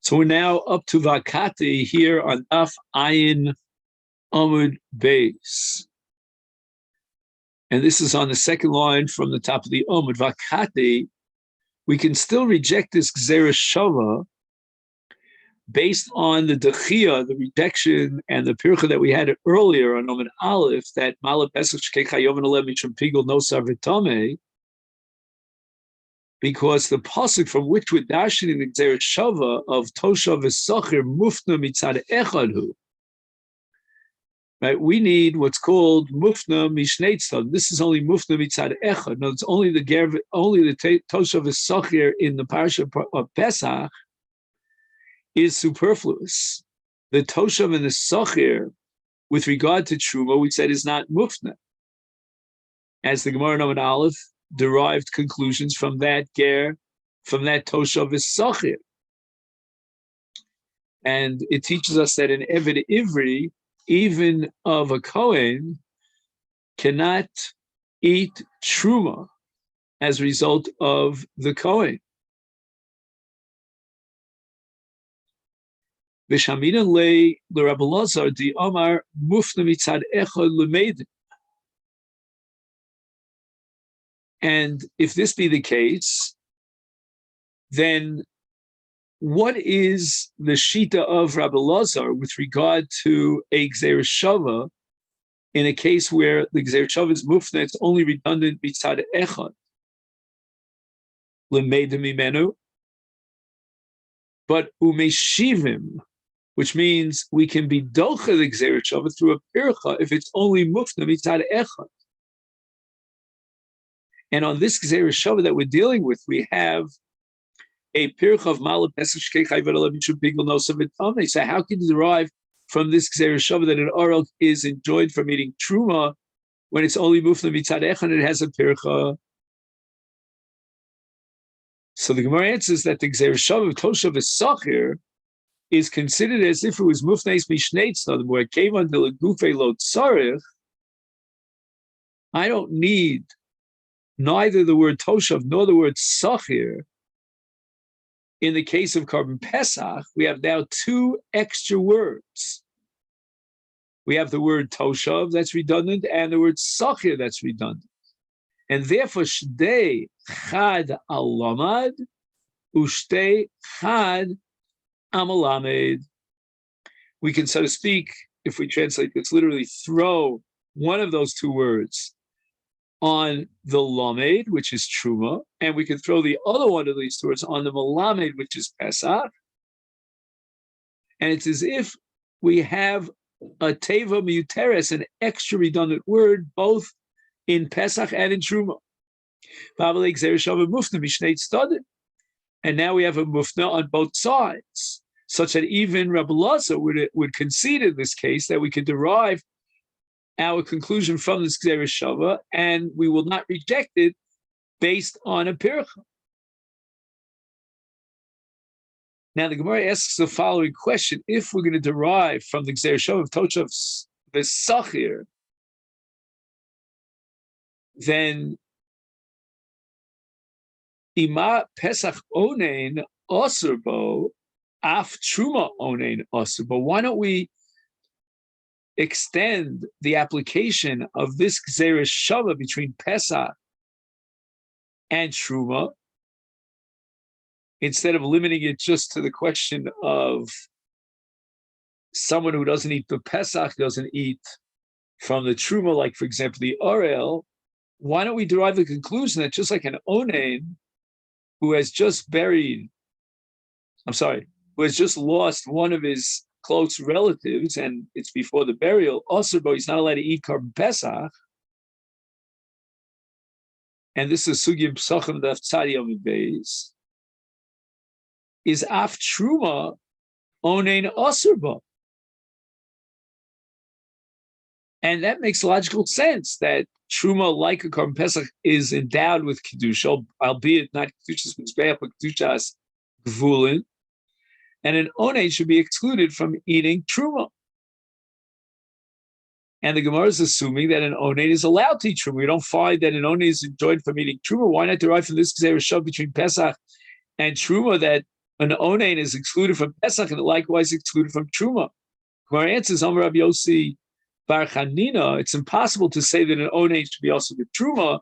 So we're now up to Vakati here on Daf Ayin Amud Beis. And this is on the second line from the top of the Amud. Vakati, we can still reject this Gzera Shava based on the Dechia, the rejection, and the Pircha that we had earlier on Amud Aleph, that Malab Pesach Shkei Chayom Alem Mishum Pigel Nosar V'Tamei, because the pasuk from which we're dashing the Gzera Shava of Toshav V'Sachir Mufna Mitzad Echadhu, right? We need what's called Mufna Mishneitzad. This is only Mufna Mitzad Echad. No, it's only the Toshav V'Sachir in the Parsha of Pesach is superfluous. The Toshav and the Sachir, with regard to Truma, we said is not Mufna, as the Gemara in Amud Aleph derived conclusions from that ger, from that Toshav V'Sachir. And it teaches us that an Eved Ivri, even of a Kohen, cannot eat Truma as a result of the Kohen. V'shamina le Rabbi Lazar di Omar mufna mitzad echad l'meid. And if this be the case, then what is the shita of Rabbi Lazar with regard to a Gzera Shava in a case where the Gzera Shava is mufna, it's only redundant mitzad echad l'meid mimenu, but umeshivim, which means we can be docha the Gzera Shava through a pircha if it's only mufna mitzad echad. And on this Gzera Shava that we're dealing with, we have a pircha of Malab Pesach Shkei Chayim Alem Mishum Pigel Nosar V'Tamei. So how can you derive from this Gzera Shava that an oral is enjoined from eating truma when it's only mufna mitzad echad and it has a pircha? So the Gemara answers that the Gzera Shava of Toshav V'Sachir is considered as if it was mufneis mishneitzad, where it came under the gufe lo tzarich. I don't need neither the word toshav nor the word sachir. In the case of Korban Pesach, we have now two extra words. We have the word toshav that's redundant and the word sachir that's redundant. And therefore, shdei chad alamad ushtei chad Amalamed. We can, so to speak, if we translate this literally, throw one of those two words on the lamed, which is truma, and we can throw the other one of these two words on the malamed, which is pesach. And it's as if we have a teva muteres, an extra redundant word, both in pesach and in truma. And now we have a mufna on both sides, such that even Rabbi Lazar would concede in this case that we could derive our conclusion from this Gzera Shava, and we will not reject it based on a pircha. Now the Gemara asks the following question: if we're going to derive from the Gzera Shava of Toshav V'Sachir, then Ima Pesach Onein Osurbo Af Truma Onein Osurbo. Why don't we extend the application of this Gzera Shava between Pesach and Truma, instead of limiting it just to the question of someone who doesn't eat the Pesach, doesn't eat from the Truma, like for example the Orel? Why don't we derive the conclusion that just like an Onein who has just who has just lost one of his close relatives, and it's before the burial, also, but he's not allowed to eat Korban Pesach. And this is Sugim Psachim Daf Tzadi Yomi Beis. Is Af Truma Onein Osurba. And that makes logical sense that Truma, like a Korban Pesach, is endowed with Kedusha, albeit not Kedushas Mizbeach, but Kedushas Gvulin. And an Onein should be excluded from eating Truma. And the Gemara is assuming that an Onein is allowed to eat Truma. We don't find that an Onein is enjoined from eating Truma. Why not derive from this Gzera Shava between Pesach and Truma that an onain is excluded from Pesach and likewise excluded from Truma. Our answer is Amar Rabbi Yossi Bar Chanina. It's impossible to say that an onain should be also with Truma,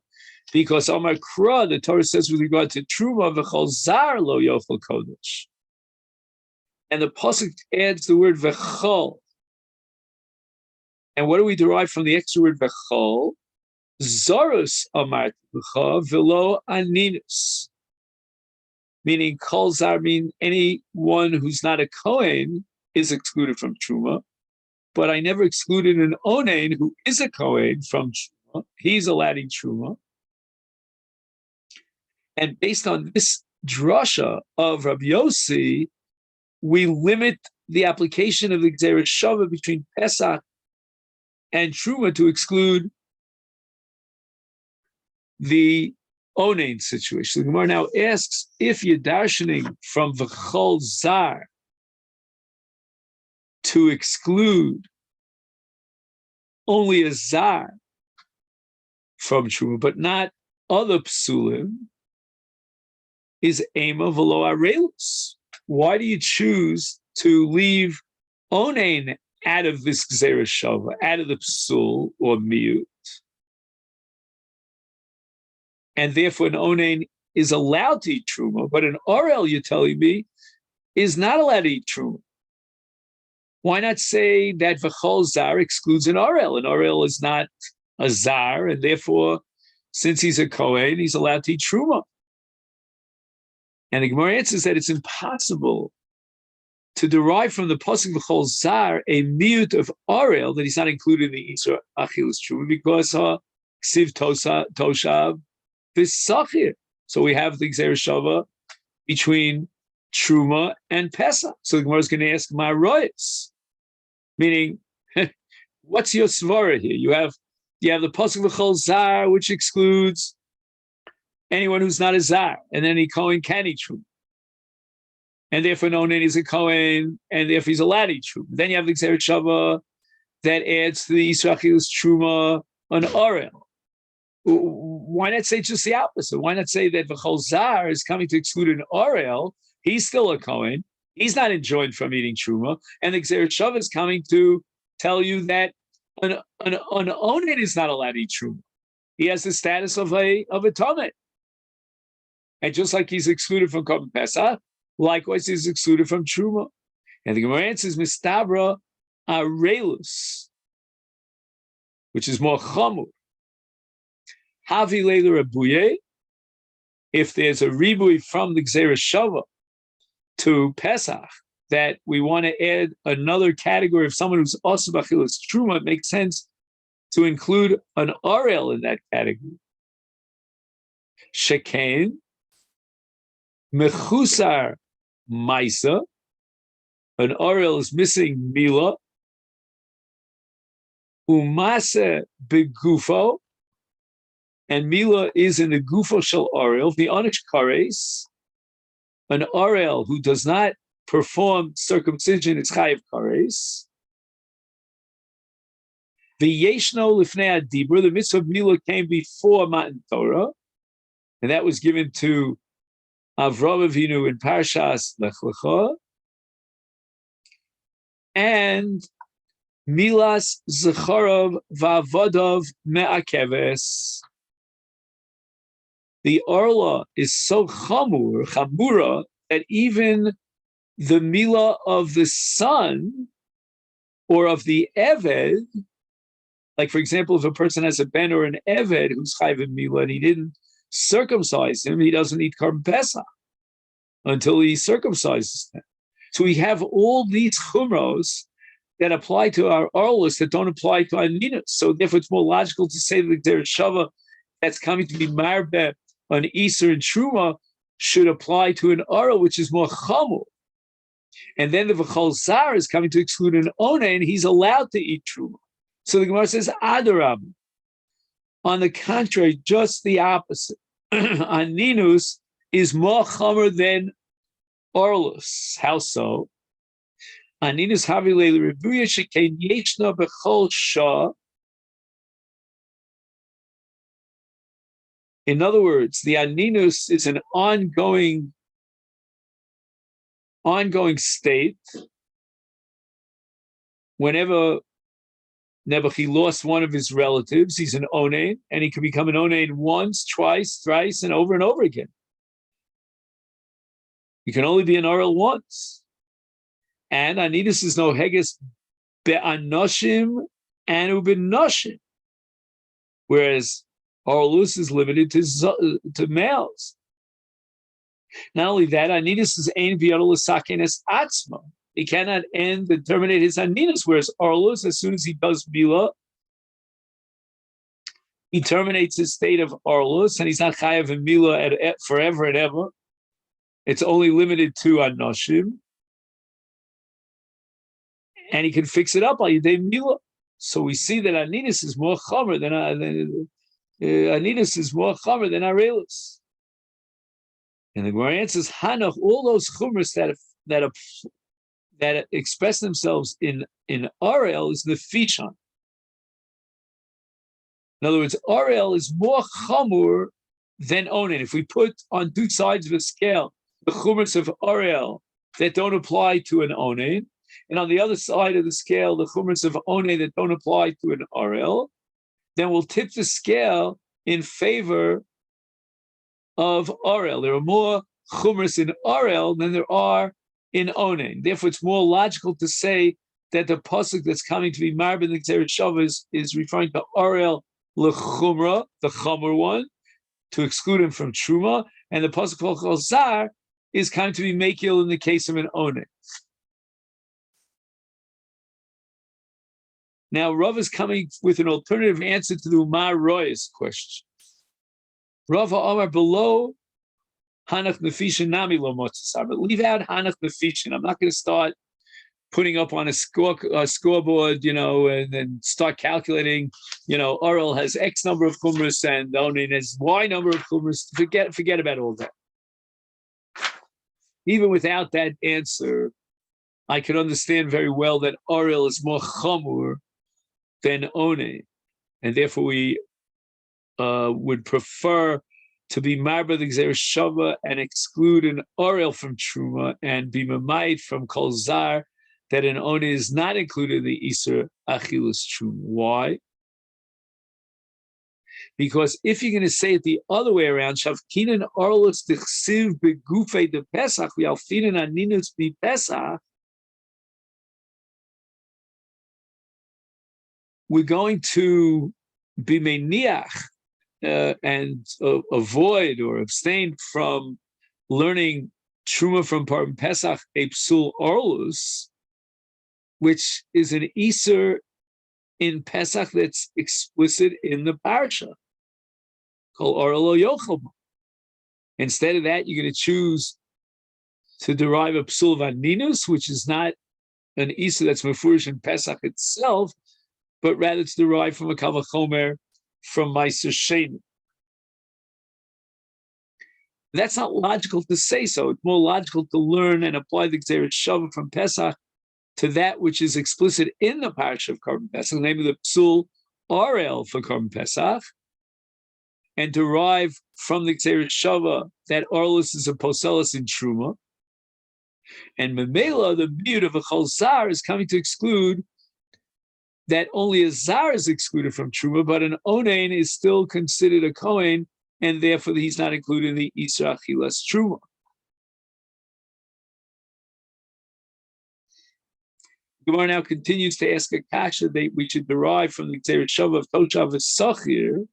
because Amar Kra, the Torah says with regard to Truma, v'chol zar lo yochel kodesh. And the pasuk adds the word v'chol. And what do we derive from the extra word v'chol? Zorus amart v'cha v'lo aninus. Meaning kol zar, mean anyone who's not a Kohen is excluded from Truma. But I never excluded an onain who is a Kohen from Truma. He's allowed in Truma. And based on this drasha of Rabbi Yossi, we limit the application of the Gzeirah Shava between Pesach and Truma to exclude the onain situation. The Gemara now asks, if you're darshaning from V'chol Zar to exclude only a Zar from Truma, but not other Psulim, is Ema V'lo Arelus. Why do you choose to leave onain out of this Gzeirah Shava, out of the Psul or Miut? And therefore an onain is allowed to eat Truma, but an Orel, you're telling me, is not allowed to eat Truma. Why not say that V'chol Zar excludes an Orel? An Orel is not a Zar, and therefore, since he's a Kohen, he's allowed to eat Truma. And the Gemara answers that it's impossible to derive from the pasuk V'chol Zar a miut of Orel that he's not included in the Isra Achilus Truma, because Ksiv Toshav V'Sachir. So we have the Gzeirah Shava between Truma and Pesach. So the Gemara is going to ask Ma'rois, meaning, what's your svara here? You have the pasuk V'chol Zar, which excludes anyone who's not a Zar, and then he Kohen can eat Truma. And therefore, no one is a Kohen, and therefore he's allowed to eat Truma. Then you have the Gzeirah Shava that adds to the Isra Achilus Truma an Orel. Why not say just the opposite? Why not say that V'chol Zar is coming to exclude an Orel? He's still a Kohen. He's not enjoined from eating Truma. And the Gzeirah Shava is coming to tell you that an Onen is not allowed to eat Truma. He has the status of a Tomei. And just like he's excluded from Korban Pesach, likewise he's excluded from Truma. And the Gemara answers, Mistabra Arelus, which is more Chamur. Havi Leila Rabuye, if there's a ribui from the Gzeirah Shava to Pesach, that we want to add another category of someone who's also B'chilas Truma, it makes sense to include an Orel in that category. Shekain, Mechusar Maisa, an Orel is missing Mila, Umase Begufo, and Mila is in the Gufo Shel Orel, the Onish Kares, an Orel who does not perform circumcision is Chayiv Kares. The Yeshno Lifnei Adibur, the mitzvah of Mila came before Matan Torah, and that was given to Avraham Avinu in Parshas Lech Lecha, and Milas Zecharov Va'avadav Me'akeves. The Orla is so chamura, that even the Mila of the son or of the Eved, like for example, if a person has a ben or an Eved who's chayv in Mila and he didn't circumcise him, he doesn't eat Korban Pesach until he circumcises them. So we have all these chumros that apply to our orlos that don't apply to our ninas. So therefore, it's more logical to say that there's shava that's coming to be marbeh on Easter and Truma should apply to an orel, which is more chamur. And then the V'chol Zar is coming to exclude an Onen, and he's allowed to eat Truma. So the Gemara says, Adarab. On the contrary, just the opposite. Aninus is more chamur than orlos. How so? Aninus havile rebuya shekein yeshna bechol shah. In other words, the aninus is an ongoing ongoing state. Whenever he lost one of his relatives, he's an onain, and he can become an onain once, twice, thrice, and over again. You can only be an oral once. And anidus is no heges be'anoshim and ubinoshim, whereas oralus is limited to males. Not only that, anidus is ein v'yodol sakenes atzma. He cannot end and terminate his anidus, whereas oralus, as soon as he does mila, he terminates his state of oralus, and he's not chayav in mila forever and ever. It's only limited to anoshim, and he can fix it up by yedei mila. So we see that anidus is more chomer than arelus. And the Gemara answers, Hanach, all those chumras that express themselves in Arel is the Fishan. In other words, Arel is more chamur than Onen. If we put on two sides of a scale the chumras of Arel that don't apply to an Onen, and on the other side of the scale the chumras of Onen that don't apply to an Arel, then we'll tip the scale in favor of Arel. There are more chumras in Arel than there are in Onen. Therefore, it's more logical to say that the pasuk that's coming to be Marbin the Gzeret Shava is referring to Arel lechumra, the chumra one, to exclude him from Truma, and the pasuk called Chazar is coming to be Mekil in the case of an Onen. Now, Rav is coming with an alternative answer to the Umar Roy's question. Rav Omar below Hanach Nefishin Nami Lo Motzasar, but leave out Hanach Nefishin. I'm not going to start putting up on a scoreboard, and then start calculating, Arel has X number of chumras and Onen has Y number of chumras. Forget about all that. Even without that answer, I can understand very well that Arel is more chamur than Onen, and therefore we would prefer to be marba the Gzeret Shava and exclude an Arel from Truma and be mamayit from Kol Zar that an Onen is not included in the Isur Achilus Truma. Why? Because if you're going to say it the other way around, Shavkinan Arlus Dichsiv Begufei de Pesach, Vialfinan Aninus Be Pesach, we're going to be meniach and avoid or abstain from learning Truma from Parm Pesach, a psul orlus, which is an Isur in Pesach that's explicit in the parsha, called Orlo Yochel. Instead of that, you're going to choose to derive a psul vaninus, which is not an Isur that's mefurish in Pesach itself, but rather it's derived from a kavachomer from Meiser Sheni. That's not logical to say so. It's more logical to learn and apply the Gzeret Shava from Pesach to that which is explicit in the parsha of Korban Pesach, namely the Psul Arel for Korban Pesach, and derive from the Gzeret Shava that Arlus is a Poselis in Truma. And Memela, the beauty of a Chol Zar, is coming to exclude that only a Zar is excluded from Truma, but an Onen is still considered a Kohen, and therefore he's not included in the Isra Achilas Truma. Gemara now continues to ask a kasha that we should derive from the Gzeret Shava of Toshav Sachir.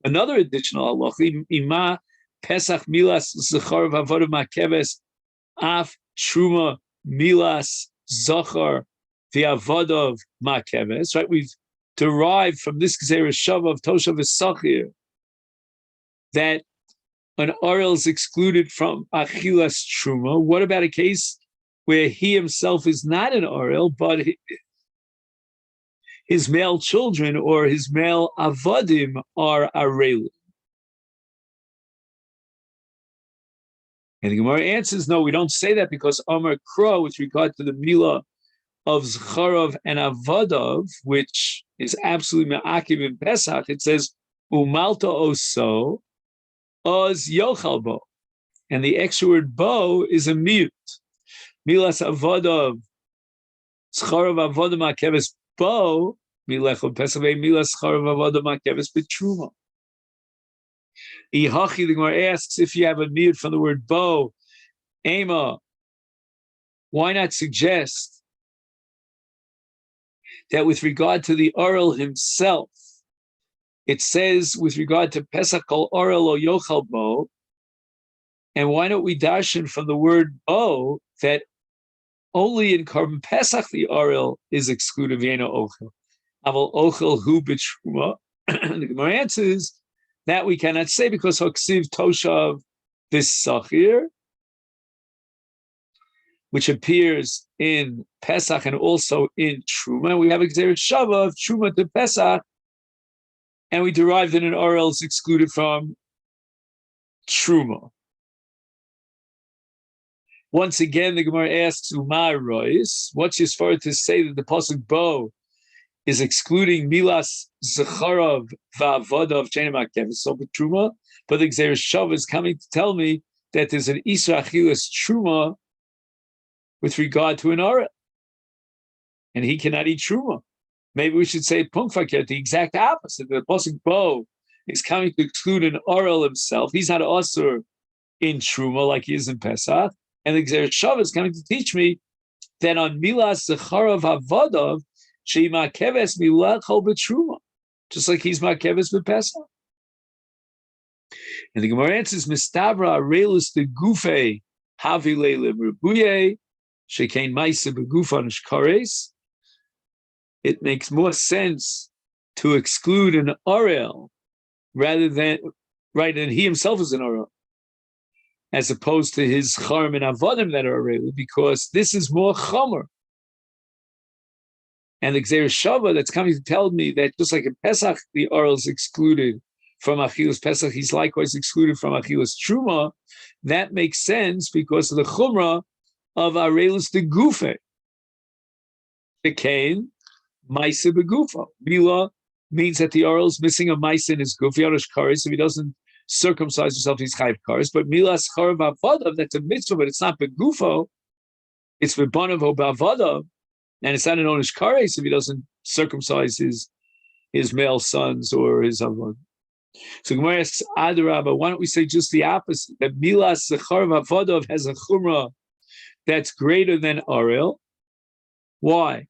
Another additional halacha, Ima Pesach Milas Zachar V'Avodah Makeves Af Truma Milas Zachar the Avodov Makeves, right? We've derived from this Gzeret Shava of Toshav Sachir that an Arel is excluded from Achilas Truma. What about a case where he himself is not an Arel, but his male children or his male Avodim are Arelim? And the Gemara answers, no, we don't say that because Amar Kro, with regard to the Milah of Zcharov and Avadov, which is absolutely Me'akiv in Pesach, it says, Umalta Oso, Oz Yochalbo. And the extra word bo is a mute. Milas avodov, scharav avodah makeves bo, milechol pesach milas scharav avodah makeves betruma. Ihachi, the Gemara asks if you have a mute from the word bo, ema, why not suggest that with regard to the oral himself, it says with regard to Pesach kol oral o yochal bo, and why don't we darshan from the word bo that only in Korban Pesach the oral is excluded v'yeno ochel. Aval ochel hu b'truma. The Gemara answers that we cannot say because Hoksiv Toshav this Sachir, which appears in Pesach and also in Truma. We have a Gzeres Shava of Truma to Pesach, and we derived that an oral is excluded from Truma. Once again, the Gemara asks, Umar Rois, what's your svara to say that the pasuk bo is excluding Milas Zecharov Va'avodav Chenemak Kevisol Truma, but the Gzeres Shava is coming to tell me that there's an Isra Achilas Truma with regard to an oral, and he cannot eat Truma. Maybe we should say Punkfaket, the exact opposite. The pasuk bo is coming to exclude an oral himself. He's not asur in Truma like he is in Pesach. And the Gzeres Shava is coming to teach me that on Milas Zecharav Havadav, she makeves milachol b'truma, just like he's makeves b'pesach. And the Gemara answers, Mistabra Arelus de Gufe Havile Lebrubuye Shekain Maisa Begufan Shkares. It makes more sense to exclude an orel rather than and he himself is an orel, as opposed to his charm and avodim that are orel, because this is more chomer. And the Gzeres Shava that's coming to tell me that just like in Pesach, the oral is excluded from Achilas Pesach, he's likewise excluded from Achilas Truma. That makes sense because of the chumrah of Arelus de Gufe. Became Maisa Begufa. Mila means that the oral is missing a Maisa in his Guf, Yorush Karis. If he doesn't circumcise himself, he's Chayv Karis. But Milas Charav Avadav, that's a mitzvah, but it's not Begufo. It's Bebanav o Bavadav. And it's not an Onish Kares if he doesn't circumcise his male sons or his Avon. So Gemara asks, Adarabba, why don't we say just the opposite? That Milas Zecharav Avadav has a chumrah that's greater than Arel. Why?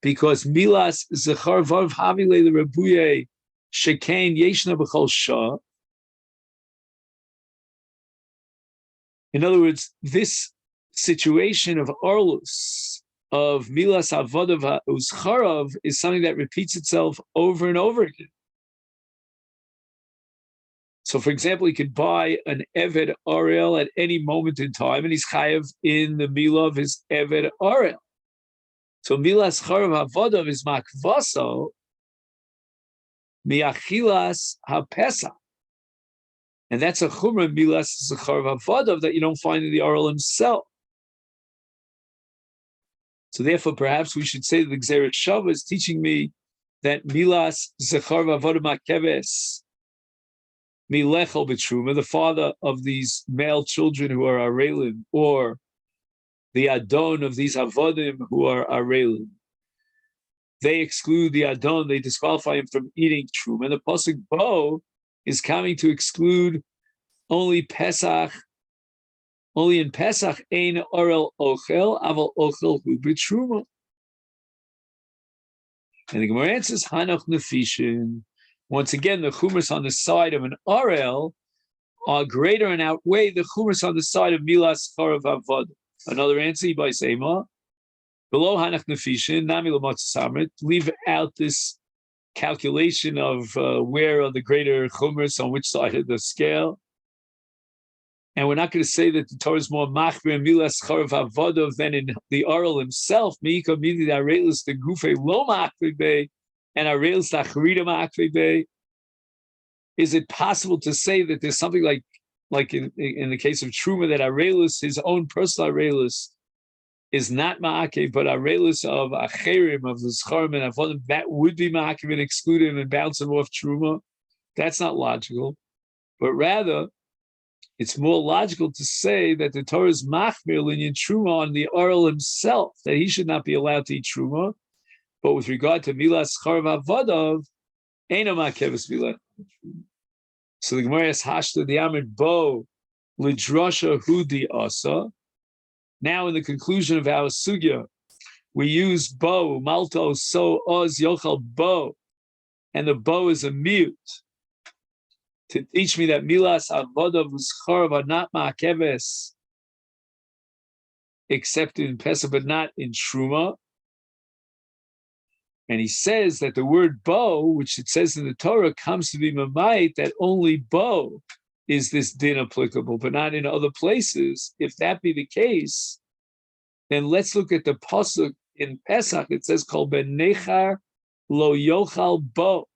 Because Milas Zecharav Havile Rebuye Shekain Yeshna B'chol Shah. In other words, this situation of Orlus, of Milas Avodav Uzcharav, is something that repeats itself over and over again. So, for example, he could buy an Eved Ariel at any moment in time, and he's chayav in the Milah of his Eved Ariel. So, Milas Charav Avodav is makvaso miachilas hapesach. And that's a chumrah Milas Charav Avodav that you don't find in the Ariel himself. So therefore, perhaps we should say that the Gzeres Shava is teaching me that Milas Zecharav Avodah Makeves Milechol B'Truma, the father of these male children who are Arelim, or the Adon of these Avodim who are Arelim, they exclude the Adon, they disqualify him from eating Truma. And the pasuk bo is coming to exclude only Pesach. Only in Pesach, ein orel ochel, aval ochel hu b'truma. And the Gemara answers, Hanoch nefishin. Once again, the chumras on the side of an orel are greater and outweigh the chumras on the side of milas charav avodah. Another answer by Sema, below Hanoch nefishin, nami l'motz samrit, leave out this calculation of where are the greater chumras on which side of the scale. And we're not going to say that the Torah is more machmir and milas charav avodav than in the oral himself. Meika midi the arelis the gufe lo machmir be and arelis the achrida machmir be. Is it possible to say that there's something like in the case of Truma that arelis, his own personal arelis, is not ma'akev, but arelis of acherim, of the scharim and avodim, that would be ma'akev and exclude him and bounce him off Truma? That's not logical. But rather, it's more logical to say that the Torah is machmir linyan truma on the oral himself, that he should not be allowed to eat truma. But with regard to milas charv avadav, eino makeves milah. So the Gemara has hashta the amid bo lidrasha hudi asa. Now in the conclusion of our sugya, we use bo malto so oz yochal bo, and the bo is a mute to teach me that milas avadav uscharv are not makeves, except in Pesach, but not in Truma. And he says that the word bo, which it says in the Torah, comes to be mamait, that only bo is this din applicable, but not in other places. If that be the case, then let's look at the pasuk in Pesach. It says, Kol ben nechar lo yochal bo,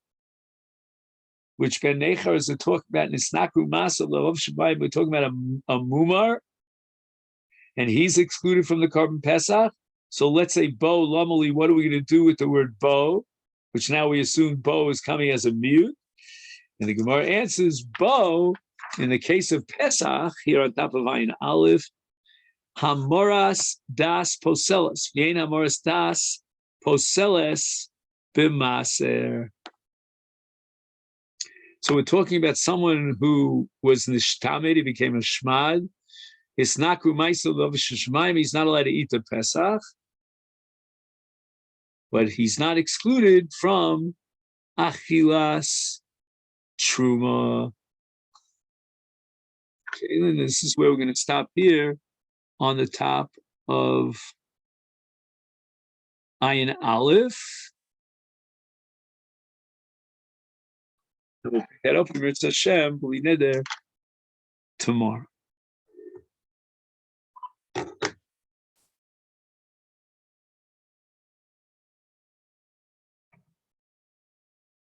which ben nechar is a talk about nisnaku masa lov shabayim. We're talking about a mumar, and he's excluded from the Korban Pesach. So let's say bo lamali. What are we going to do with the word bo, which now we assume bo is coming as a mute? And the Gemara answers bo in the case of Pesach here on top of Ayin Aleph. Hamoras das poseles. V'yein hamoras das poseles b'maser. So we're talking about someone who was nishtamed, he became a shmad. He's not allowed to eat the Pesach, but he's not excluded from achilas truma. Okay, and this is where we're going to stop here on the top of Ayin Aleph. We'll pick that up in Mitzvah Hashem, B'li Neder, tomorrow.